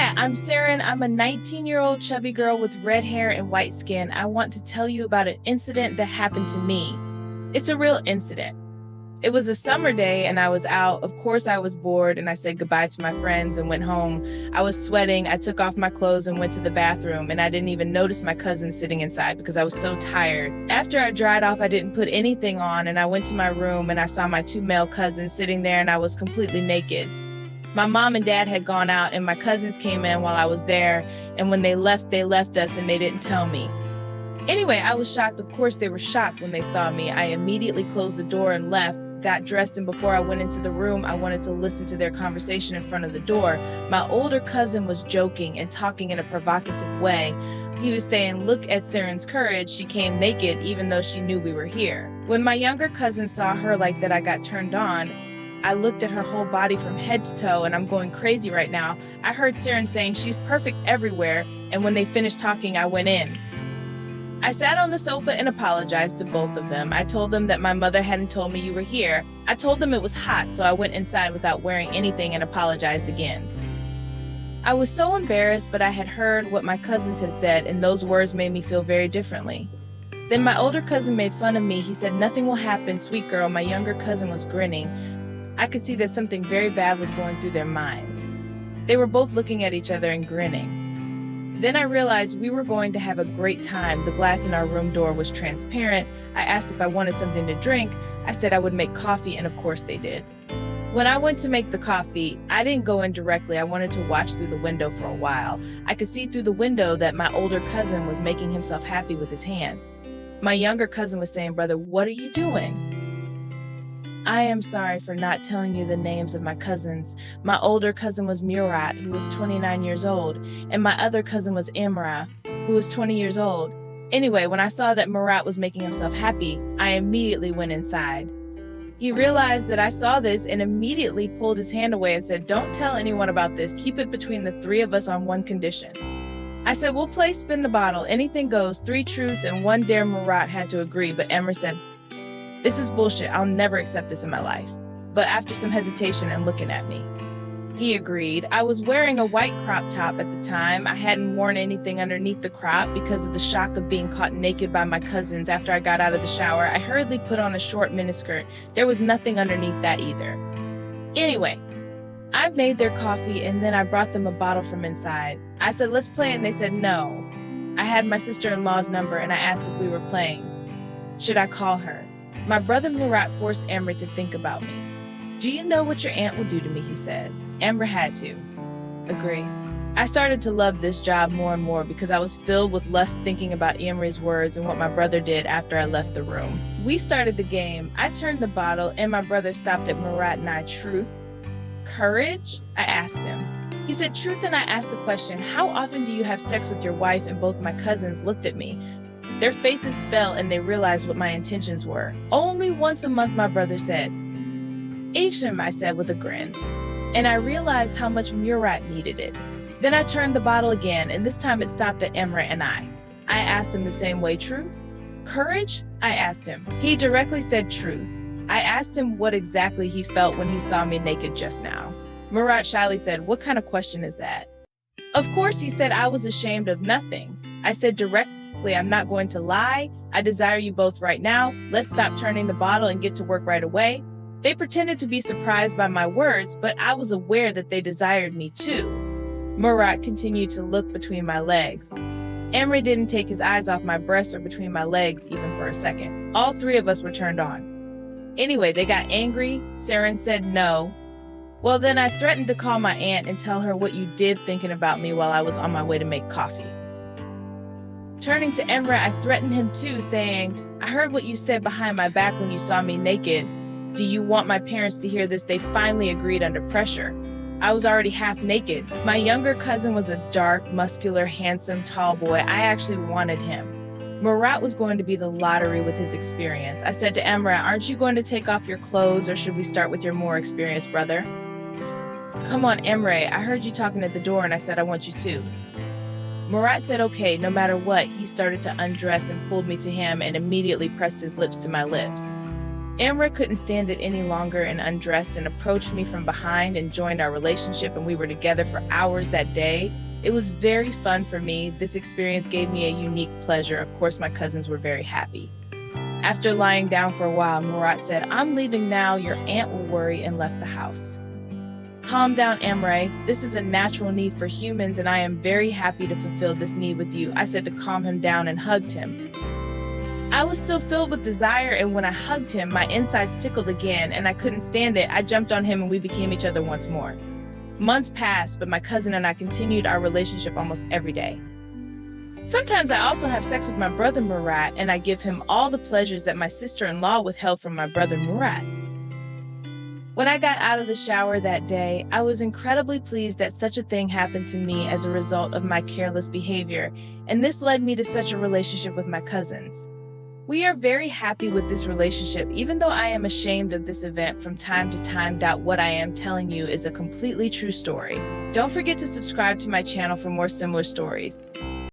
Yeah, I'm Saren. I'm a 19-year-old chubby girl with red hair and white skin. I want to tell you about an incident that happened to me. It's a real incident. It was a summer day and I was out. Of course, I was bored and I said goodbye to my friends and went home. I was sweating. I took off my clothes and went to the bathroom, and I didn't even notice my cousin sitting inside because I was so tired. After I dried off, I didn't put anything on, and I went to my room and I saw my two male cousins sitting there, and I was completely naked. My mom and dad had gone out and my cousins came in while I was there, and when they left us and they didn't tell me. Anyway, I was shocked. Of course, they were shocked when they saw me. I immediately closed the door and left, got dressed, and before I went into the room, I wanted to listen to their conversation in front of the door. My older cousin was joking and talking in a provocative way. He was saying, "Look at Saren's courage. She came naked even though she knew we were here." When my younger cousin saw her like that, I got turned on. I looked at her whole body from head to toe, and I'm going crazy right now. I heard Saren saying she's perfect everywhere, and when they finished talking, I went in. I sat on the sofa and apologized to both of them. I told them that my mother hadn't told me you were here. I told them it was hot, so I went inside without wearing anything and apologized again. I was so embarrassed, but I had heard what my cousins had said, and those words made me feel very differently. Then my older cousin made fun of me. He said, "Nothing will happen, sweet girl." My younger cousin was grinning. I could see that something very bad was going through their minds. They were both looking at each other and grinning. Then I realized we were going to have a great time. The glass in our room door was transparent. I asked if I wanted something to drink. I said I would make coffee, and of course they did. When I went to make the coffee, I didn't go in directly. I wanted to watch through the window for a while. I could see through the window that my older cousin was making himself happy with his hand. My younger cousin was saying, "Brother, what are you doing?" I am sorry for not telling you the names of my cousins. My older cousin was Murat, who was 29 years old, and my other cousin was Imra, who was 20 years old. Anyway, when I saw that Murat was making himself happy, I immediately went inside. He realized that I saw this and immediately pulled his hand away and said, "Don't tell anyone about this. Keep it between the three of us on one condition." I said, "We'll play spin the bottle. Anything goes. 3 truths and 1 dare." Murat had to agree, but Emmer said, "This is bullshit. I'll never accept this in my life." But after some hesitation and looking at me, he agreed. I was wearing a white crop top at the time. I hadn't worn anything underneath the crop because of the shock of being caught naked by my cousins after I got out of the shower. I hurriedly put on a short miniskirt. There was nothing underneath that either. Anyway, I made their coffee and then I brought them a bottle from inside. I said, "Let's play," and they said no. I had my sister-in-law's number and I asked if we were playing. Should I call her? My brother Murat forced Emre to think about me. "Do you know what your aunt would do to me?" he said. Emre had to agree. I started to love this job more and more because I was filled with lust thinking about Emre's words and what my brother did after I left the room. We started the game. I turned the bottle and my brother stopped at Murat and I. "Truth? Courage?" I asked him. He said, "Truth," and I asked the question, "How often do you have sex with your wife?" And both my cousins looked at me. Their faces fell and they realized what my intentions were. "Only once a month," my brother said. "Isham," I said with a grin. And I realized how much Murat needed it. Then I turned the bottle again, and this time it stopped at Emre and I. I asked him the same way, "Truth? Courage?" I asked him. He directly said truth. I asked him what exactly he felt when he saw me naked just now. Murat shyly said, "What kind of question is that?" Of course, he said I was ashamed of nothing. I said directly, "I'm not going to lie. I desire you both right now. Let's stop turning the bottle and get to work right away." They pretended to be surprised by my words, but I was aware that they desired me too. Murat continued to look between my legs. Emre didn't take his eyes off my breasts or between my legs even for a second. All 3 of us were turned on. Anyway, they got angry. Saren said no. Well, then I threatened to call my aunt and tell her what you did thinking about me while I was on my way to make coffee. Turning to Emre, I threatened him too, saying, "I heard what you said behind my back when you saw me naked. Do you want my parents to hear this?" They finally agreed under pressure. I was already half naked. My younger cousin was a dark, muscular, handsome, tall boy. I actually wanted him. Murat was going to be the lottery with his experience. I said to Emre, "Aren't you going to take off your clothes, or should we start with your more experienced brother?" "Come on, Emre, I heard you talking at the door and I said I want you too." Murat said okay, no matter what. He started to undress and pulled me to him and immediately pressed his lips to my lips. Amra couldn't stand it any longer and undressed and approached me from behind and joined our relationship, and we were together for hours that day. It was very fun for me. This experience gave me a unique pleasure. Of course, my cousins were very happy. After lying down for a while, Murat said, "I'm leaving now, your aunt will worry," and left the house. Calm down, Amre. This is a natural need for humans, and I am very happy to fulfill this need with you, I said to calm him down and hugged him. I was still filled with desire, and when I hugged him, my insides tickled again, and I couldn't stand it. I jumped on him and we became each other once more. Months passed, but my cousin and I continued our relationship almost every day. Sometimes I also have sex with my brother Murat, and I give him all the pleasures that my sister-in-law withheld from my brother Murat. When I got out of the shower that day, I was incredibly pleased that such a thing happened to me as a result of my careless behavior, and this led me to such a relationship with my cousins. We are very happy with this relationship, even though I am ashamed of this event from time to time. What I am telling you is a completely true story. Don't forget to subscribe to my channel for more similar stories.